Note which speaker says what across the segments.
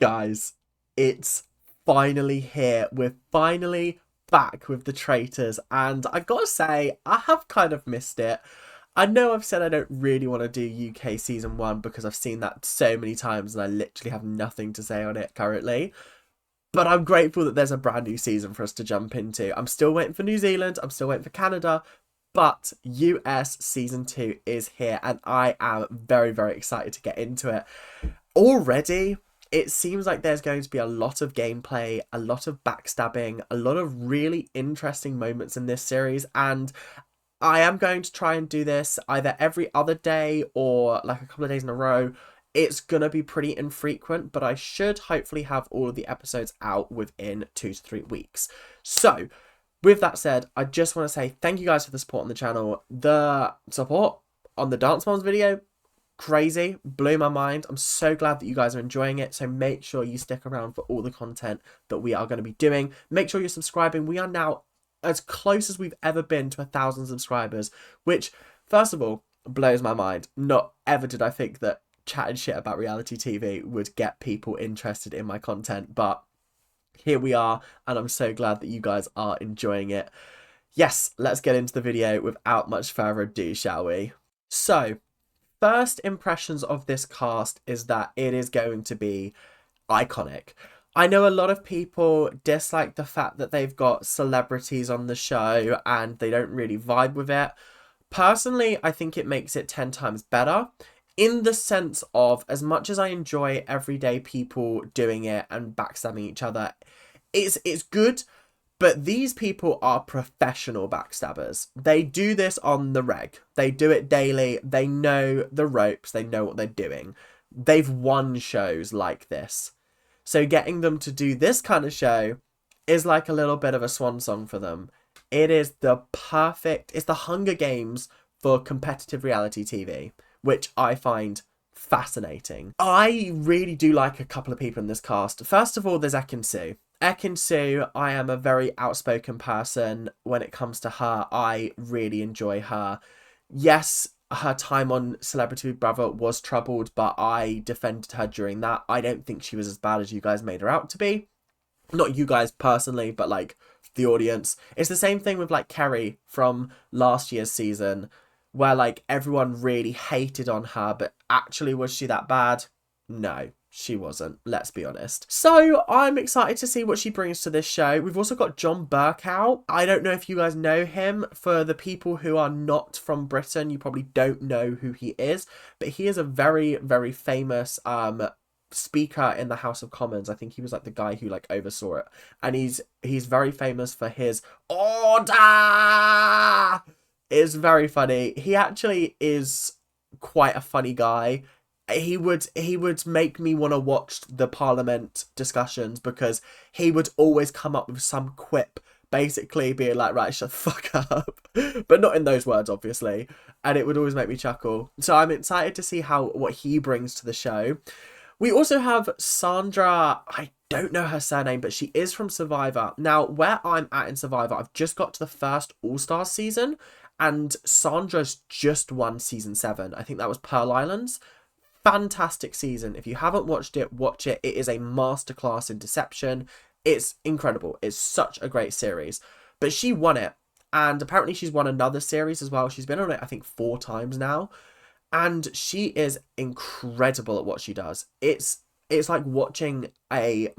Speaker 1: Guys, it's finally here. We're finally back with the Traitors, and I gotta say, I have kind of missed it. I know I've said I don't really want to do UK season one because I've seen that so many times and I literally have nothing to say on it currently. But I'm grateful that there's a brand new season for us to jump into. I'm still waiting for New Zealand, I'm still waiting for Canada, but US season 2 is here and I am very, very excited to get into it. Already, it seems like there's going to be a lot of gameplay, a lot of backstabbing, a lot of really interesting moments in this series, and I am going to try and do this either every other day or like a couple of days in a row. It's going to be pretty infrequent, but I should hopefully have all of the episodes out within 2 to 3 weeks. So, with that said, I just want to say thank you guys for the support on the channel. The support on the Dance Moms video, crazy, blew my mind. I'm so glad that you guys are enjoying it, so make sure you stick around for all the content that we are going to be doing. Make sure you're subscribing. We are now as close as we've ever been to 1,000 subscribers, which first of all blows my mind. Not ever did I think that chatting shit about reality TV would get people interested in my content, but here we are, and I'm so glad that you guys are enjoying it. Yes, let's get into the video without much further ado, shall we? So, first impressions of this cast is that it is going to be iconic. I know a lot of people dislike the fact that they've got celebrities on the show and they don't really vibe with it. Personally, I think it makes it 10 times better in the sense of, as much as I enjoy everyday people doing it and backstabbing each other, it's good. But these people are professional backstabbers. They do this on the reg. They do it daily. They know the ropes. They know what they're doing. They've won shows like this. So getting them to do this kind of show is like a little bit of a swan song for them. It is it's the Hunger Games for competitive reality TV, which I find fascinating. I really do like a couple of people in this cast. First of all, there's Ekin-Su. Ekin-Su, I am a very outspoken person when it comes to her. I really enjoy her. Yes, her time on Celebrity Big Brother was troubled, but I defended her during that. I don't think she was as bad as you guys made her out to be. Not you guys personally, but like the audience. It's the same thing with like Kerry from last year's season, where like everyone really hated on her, but actually was she that bad? No, she wasn't, let's be honest. So I'm excited to see what she brings to this show. We've also got John Burkow. I don't know if you guys know him. For the people who are not from Britain, you probably don't know who he is, but he is a very, very famous speaker in the House of Commons. I think he was like the guy who like oversaw it, and he's very famous for his order. It's very funny. He actually is quite a funny guy. He would make me want to watch the Parliament discussions because he would always come up with some quip, basically being like, right, shut the fuck up. But not in those words, obviously. And it would always make me chuckle. So I'm excited to see what he brings to the show. We also have Sandra. I don't know her surname, but she is from Survivor. Now, where I'm at in Survivor, I've just got to the first All-Star season, and Sandra's just won season 7. I think that was Pearl Islands. Fantastic season. If you haven't watched it, watch it. It is a masterclass in deception. It's incredible. It's such a great series. But she won it, and apparently she's won another series as well. She's been on it, I think, 4 times now, and she is incredible at what she does. It's like watching a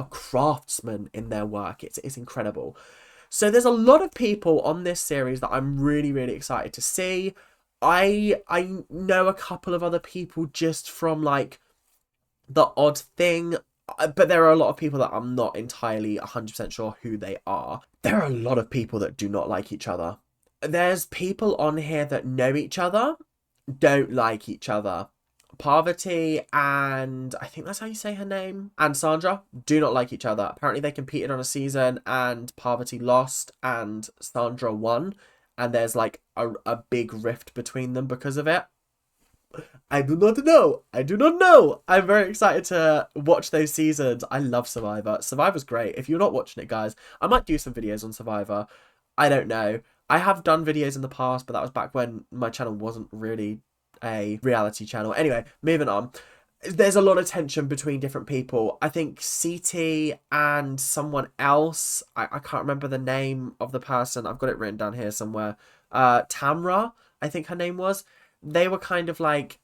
Speaker 1: craftsman in their work. It's incredible. So there's a lot of people on this series that I'm really, really excited to see. I know a couple of other people just from like The Odd Thing, but there are a lot of people that I'm not entirely 100% sure who they are. There are a lot of people that do not like each other. There's people on here that know each other, don't like each other. Parvati and I think that's how you say her name, and Sandra do not like each other. Apparently they competed on a season and Parvati lost and Sandra won, and there's like a big rift between them because of it. I do not know. I do not know. I'm very excited to watch those seasons. I love Survivor. Survivor's great. If you're not watching it, guys, I might do some videos on Survivor. I don't know. I have done videos in the past, but that was back when my channel wasn't really a reality channel. Anyway, moving on. there's a lot of tension between different people. I think CT and someone else, I can't remember the name of the person. I've got it written down here somewhere. Tamra, I think her name was. They were kind of like,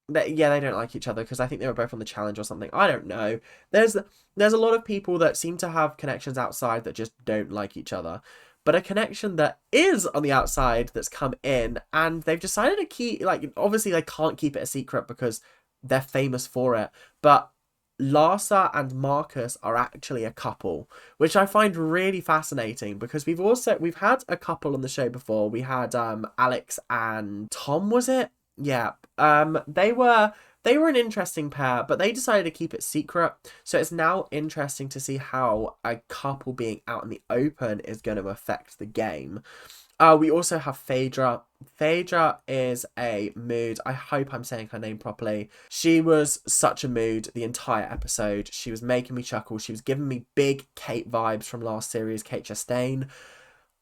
Speaker 1: yeah, they don't like each other because I think they were both on the challenge or something. I don't know. There's a lot of people that seem to have connections outside that just don't like each other. But a connection that is on the outside that's come in, and they've decided to keep, like, obviously they can't keep it a secret because they're famous for it. But Larsa and Marcus are actually a couple, which I find really fascinating because we've had a couple on the show before. We had Alex and Tom, was it? Yeah. They were an interesting pair, but they decided to keep it secret. So it's now interesting to see how a couple being out in the open is going to affect the game. We also have Phaedra. Phaedra is a mood. I hope I'm saying her name properly. She was such a mood the entire episode. She was making me chuckle. She was giving me big Kate vibes from last series, Kate Chastain.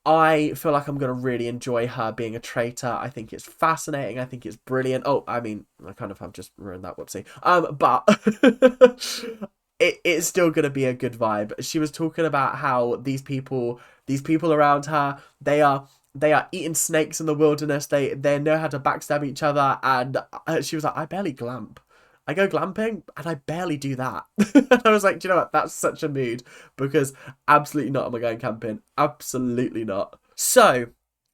Speaker 1: I feel like I'm going to really enjoy her being a traitor. I think it's fascinating. I think it's brilliant. Oh, I mean, I kind of have just ruined that, whoopsie. But it's still going to be a good vibe. She was talking about how these people around her, they are eating snakes in the wilderness. They know how to backstab each other. And she was like, I barely glamp. I go glamping and I barely do that. And I was like, do you know what? That's such a mood because absolutely not am I going camping. Absolutely not. So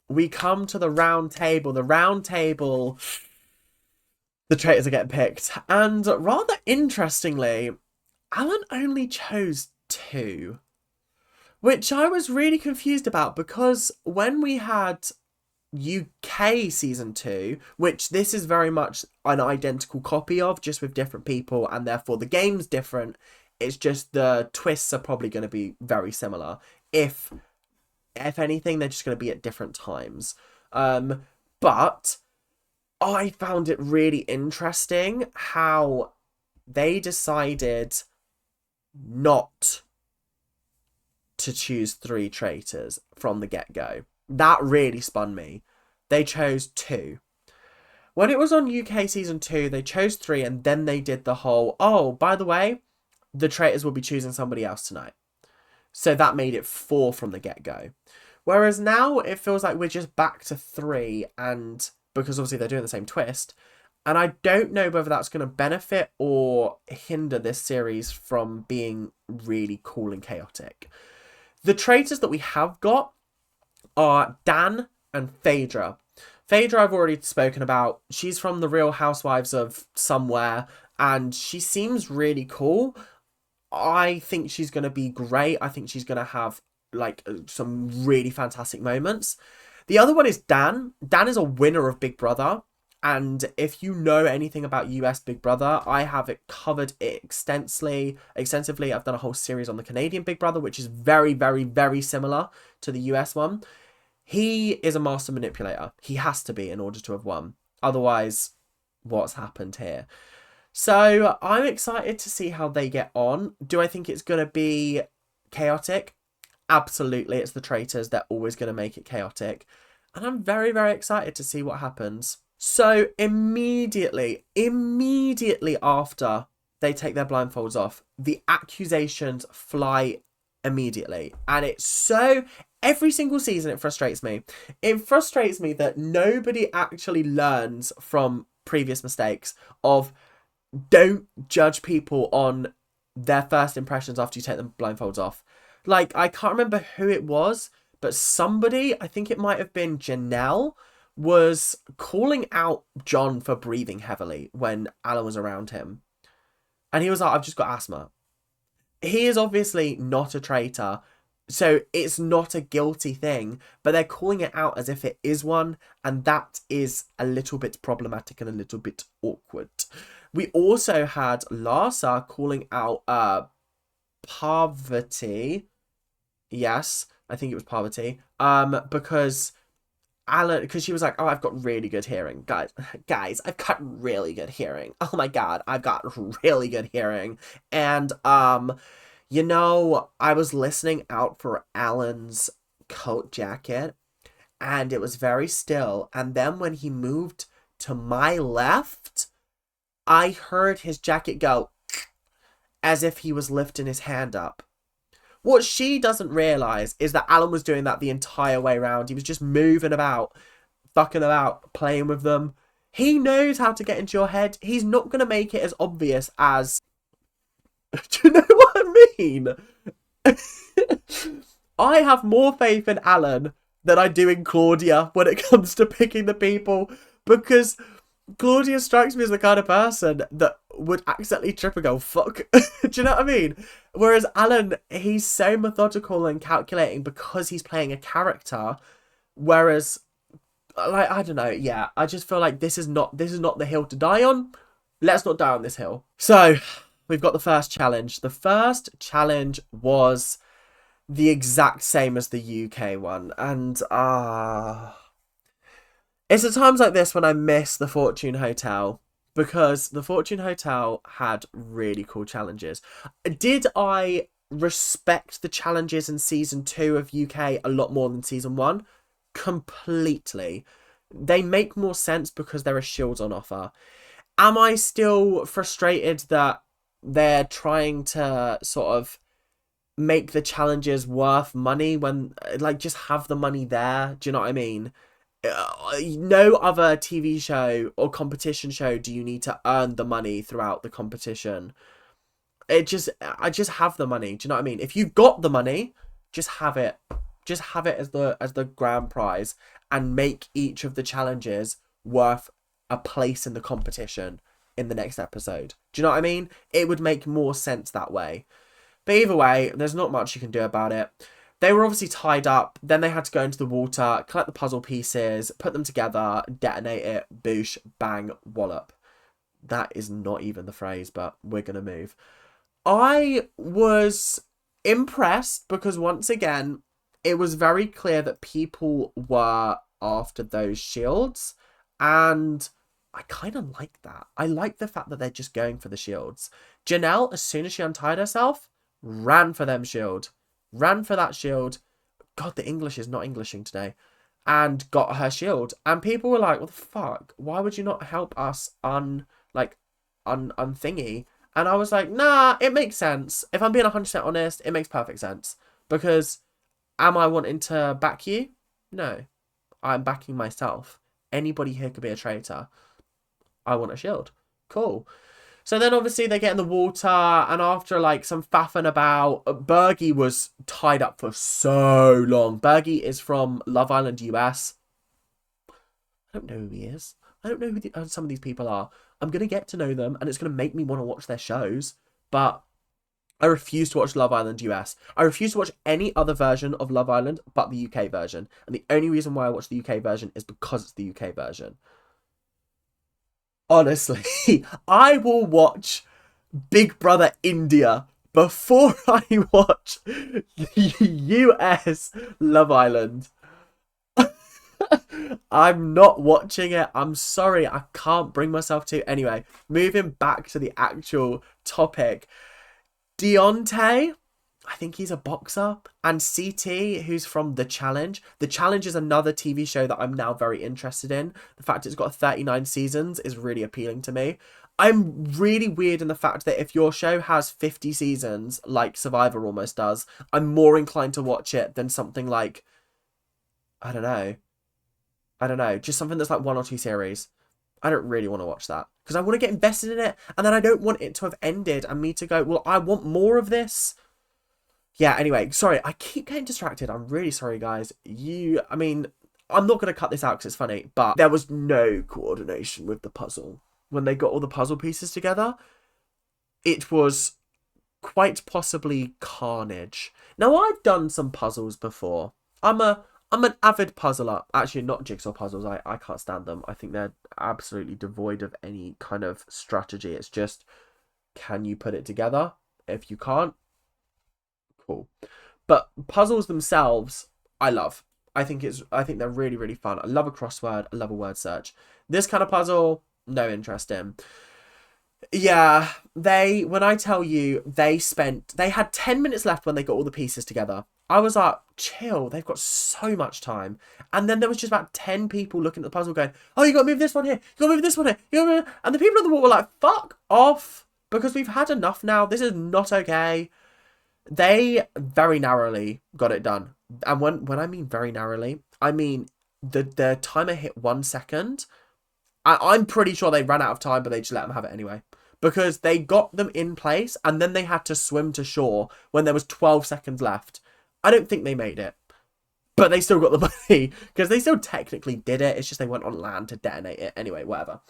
Speaker 1: we come to the round table. The round table, the traitors are getting picked. And rather interestingly, Alan only chose two, which I was really confused about because when we had UK season 2, which this is very much an identical copy of, just with different people, and therefore the game's different. It's just the twists are probably going to be very similar. If anything, they're just going to be at different times. But I found it really interesting how they decided not to choose 3 traitors from the get-go. That really spun me. They chose 2. When it was on UK season 2, they chose 3, and then they did the whole, oh, by the way, the traitors will be choosing somebody else tonight. So that made it 4 from the get-go. Whereas now it feels like we're just back to 3, and because obviously they're doing the same twist. And I don't know whether that's going to benefit or hinder this series from being really cool and chaotic. The traitors that we have got are Dan and Phaedra. Phaedra I've already spoken about. She's from the Real Housewives of somewhere, and she seems really cool. I think she's going to be great. I think she's going to have like some really fantastic moments. The other one is Dan. Dan is a winner of Big Brother. And if you know anything about US Big Brother, I have it covered extensively. I've done a whole series on the Canadian Big Brother, which is very, very, very similar to the US one. He is a master manipulator. He has to be in order to have won. Otherwise, what's happened here? So I'm excited to see how they get on. Do I think it's going to be chaotic? Absolutely. It's the traitors. They're always going to make it chaotic. And I'm very, very excited to see what happens. So immediately after they take their blindfolds off, the accusations fly immediately. And it's so... Every single season, it frustrates me. It frustrates me that nobody actually learns from previous mistakes of don't judge people on their first impressions after you take the blindfolds off. Like, I can't remember who it was, but somebody, I think it might have been Janelle, was calling out John for breathing heavily when Alan was around him. And he was like, I've just got asthma. He is obviously not a traitor, so it's not a guilty thing, but they're calling it out as if it is one, and that is a little bit problematic and a little bit awkward. We also had Larsa calling out Parvati. Yes, I think it was Parvati. Because Alan, because she was like, oh, I've got really good hearing. Guys, I've got really good hearing. Oh my God, I've got really good hearing. And, you know, I was listening out for Alan's coat jacket, and it was very still. And then when he moved to my left, I heard his jacket go as if he was lifting his hand up. What she doesn't realise is that Alan was doing that the entire way around. He was just moving about, fucking about, playing with them. He knows how to get into your head. He's not going to make it as obvious as... Do you know what I mean? I have more faith in Alan than I do in Claudia when it comes to picking the people, because Claudia strikes me as the kind of person that would accidentally trip and go, fuck. Do you know what I mean? Whereas Alan, he's so methodical and calculating because he's playing a character. Whereas, like, I don't know, yeah, I just feel like this is not the hill to die on. Let's not die on this hill. So, we've got the first challenge. The first challenge was the exact same as the UK one. And, it's at times like this when I miss the Fortune Hotel, because the Fortune Hotel had really cool challenges. Did I respect the challenges in season 2 of UK a lot more than season 1? Completely. They make more sense because there are shields on offer. Am I still frustrated that they're trying to sort of make the challenges worth money when, like, just have the money there? Do you know what I mean? No other TV show or competition show do you need to earn the money throughout the competition. I just have the money. Do you know what I mean? If you've got the money, just have it. Just have it as the grand prize, and make each of the challenges worth a place in the competition in the next episode. Do you know what I mean? It would make more sense that way. But either way, there's not much you can do about it. They were obviously tied up. Then they had to go into the water, collect the puzzle pieces, put them together, detonate it, boosh, bang, wallop. That is not even the phrase, but we're going to move. I was impressed because, once again, it was very clear that people were after those shields. And I kind of like that. I like the fact that they're just going for the shields. Janelle, as soon as she untied herself, ran for them shield. Ran for that shield. God, the English is not Englishing today. And got her shield. And people were like, what the fuck? Why would you not help us unthingy? And I was like, nah, it makes sense. If I'm being 100% honest, it makes perfect sense. Because am I wanting to back you? No. I'm backing myself. Anybody here could be a traitor. I want a shield. Cool. So then obviously they get in the water, and after like some faffing about, Bergie was tied up for so long. Bergie is from Love Island US. I don't know who he is. I don't know who some of these people are. I'm going to get to know them, and it's going to make me want to watch their shows. But I refuse to watch Love Island US. I refuse to watch any other version of Love Island but the UK version. And the only reason why I watch the UK version is because it's the UK version. Honestly, I will watch Big Brother India before I watch US Love Island. I'm not watching it. I'm sorry. I can't bring myself to. Anyway, moving back to the actual topic. Deontay, I think he's a boxer. And CT, who's from The Challenge. The Challenge is another TV show that I'm now very interested in. The fact it's got 39 seasons is really appealing to me. I'm really weird in the fact that if your show has 50 seasons, like Survivor almost does, I'm more inclined to watch it than something like, I don't know, just something that's like 1 or 2 series. I don't really want to watch that because I want to get invested in it, and then I don't want it to have ended and me to go, well, I want more of this. Yeah, anyway, sorry, I keep getting distracted. I'm really sorry, guys. I mean, I'm not going to cut this out because it's funny, but there was no coordination with the puzzle. When they got all the puzzle pieces together, it was quite possibly carnage. Now, I've done some puzzles before. I'm an avid puzzler. Actually, not jigsaw puzzles. I can't stand them. I think they're absolutely devoid of any kind of strategy. It's just, can you put it together? If you can't, cool. But puzzles themselves, I love. I think they're really, really fun. I love a crossword. I love a word search. This kind of puzzle, no interest in. Yeah, when I tell you, they had 10 minutes left when they got all the pieces together. I was like, chill, they've got so much time. And then there was just about 10 people looking at the puzzle going, oh, you got to move this one here, you got to move this one here, you gotta move... And the people on the wall were like, fuck off, because we've had enough now. This is not okay. They very narrowly got it done. And when I mean very narrowly, I mean the timer hit 1 second. I'm pretty sure they ran out of time, but they just let them have it anyway. Because they got them in place, and then they had to swim to shore when there was 12 seconds left. I don't think they made it. But they still got the money, because they still technically did it. It's just they went on land to detonate it. Anyway, whatever.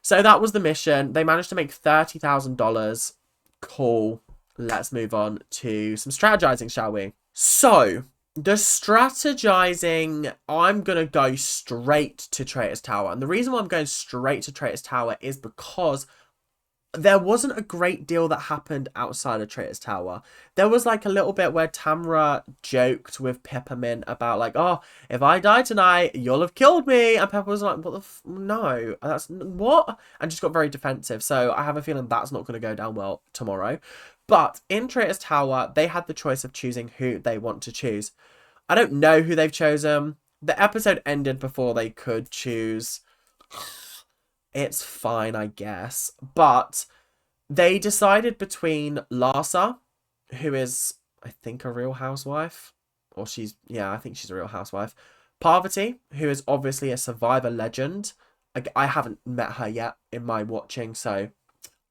Speaker 1: So that was the mission. They managed to make $30,000. Cool. Let's move on to some strategizing, shall we? So, the strategizing, I'm going to go straight to Traitors Tower. And the reason why I'm going straight to Traitors Tower is because there wasn't a great deal that happened outside of Traitors Tower. There was like a little bit where Tamra joked with Peppermint about like, oh, if I die tonight, you'll have killed me. And Pepper was like, what the no, that's what? And just got very defensive. So I have a feeling that's not going to go down well tomorrow. But in Traitors Tower, they had the choice of choosing who they want to choose. I don't know who they've chosen. The episode ended before they could choose. It's fine, I guess. But they decided between Larsa, who is, I think, a real housewife. Or yeah, I think she's a real housewife. Parvati, who is obviously a Survivor legend. I haven't met her yet in my watching, so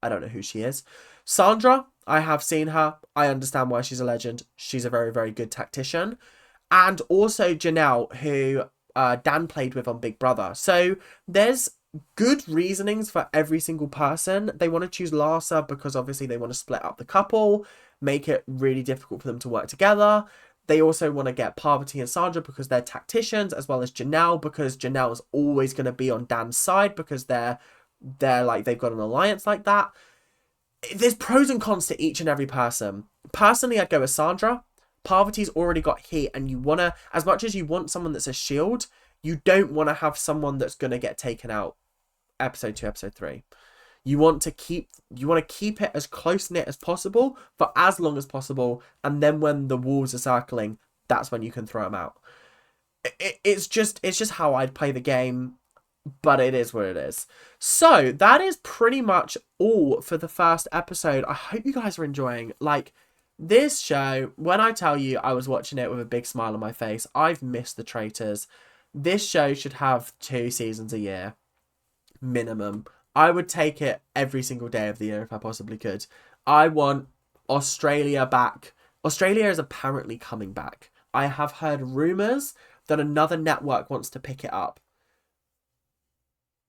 Speaker 1: I don't know who she is. Sandra, I have seen her. I understand why she's a legend. She's a very, very good tactician. And also Janelle, who Dan played with on Big Brother. So there's good reasonings for every single person. They want to choose Larsa because obviously they want to split up the couple, make it really difficult for them to work together. They also want to get Parvati and Sandra because they're tacticians, as well as Janelle because Janelle is always going to be on Dan's side because they're like, they've got an alliance like that. There's pros and cons to each and every person. Personally, I'd go with Sandra. Parvati's already got heat, and you want to, as much as you want someone that's a shield, you don't want to have someone that's going to get taken out episode 2, episode 3. You want to keep it as close-knit as possible for as long as possible, and then when the walls are circling, that's when you can throw them out. It's just how I'd play the game, but it is what it is. So that is pretty much all for the first episode. I hope you guys are enjoying. Like, this show, when I tell you I was watching it with a big smile on my face, I've missed the Traitors. This show should have 2 seasons a year minimum. I would take it every single day of the year if I possibly could. I want Australia back. Australia is apparently coming back. I have heard rumours that another network wants to pick it up.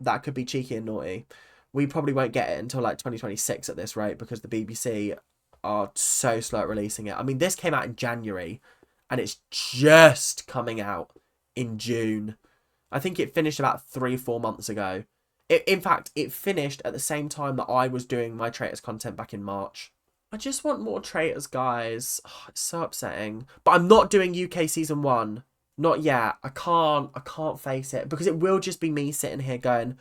Speaker 1: That could be cheeky and naughty. We probably won't get it until like 2026 at this rate because the BBC are so slow at releasing it. I mean, this came out in January and it's just coming out in June. I think it finished about 3-4 months ago. In fact, it finished at the same time that I was doing my Traitors content back in March. I just want more Traitors, guys. Oh, it's so upsetting. But I'm not doing UK Season 1. Not yet. I can't face it. Because it will just be me sitting here going,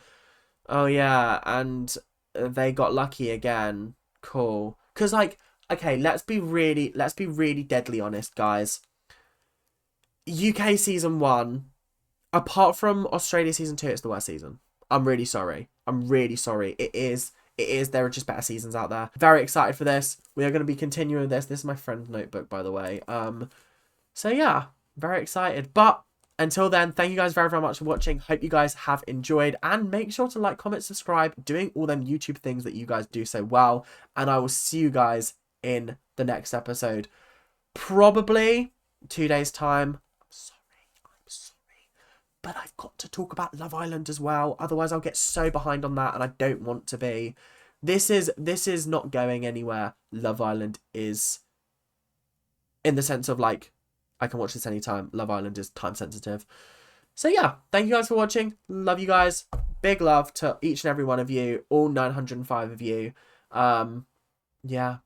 Speaker 1: oh yeah, and they got lucky again. Cool. Because, like, okay, let's be really deadly honest, guys. UK Season 1, apart from Australia Season 2, it's the worst season. I'm really sorry. It is. There are just better seasons out there. Very excited for this. We are going to be continuing this. This is my friend's notebook, by the way. So yeah, very excited. But until then, thank you guys very, very much for watching. Hope you guys have enjoyed. And make sure to like, comment, subscribe. Doing all them YouTube things that you guys do so well. And I will see you guys in the next episode. Probably 2 days' time. I'm sorry. But I've got to talk about Love Island as well. Otherwise, I'll get so behind on that, and I don't want to be. This is not going anywhere. Love Island is, in the sense of, like, I can watch this anytime. Love Island is time sensitive. So, yeah. Thank you guys for watching. Love you guys. Big love to each and every one of you. All 905 of you. Yeah.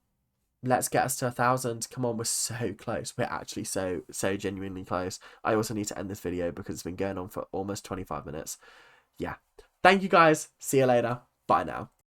Speaker 1: Let's get us to 1,000. Come on, we're so close. We're actually so genuinely close. I also need to end this video because it's been going on for almost 25 minutes. Yeah. Thank you guys. See you later. Bye now.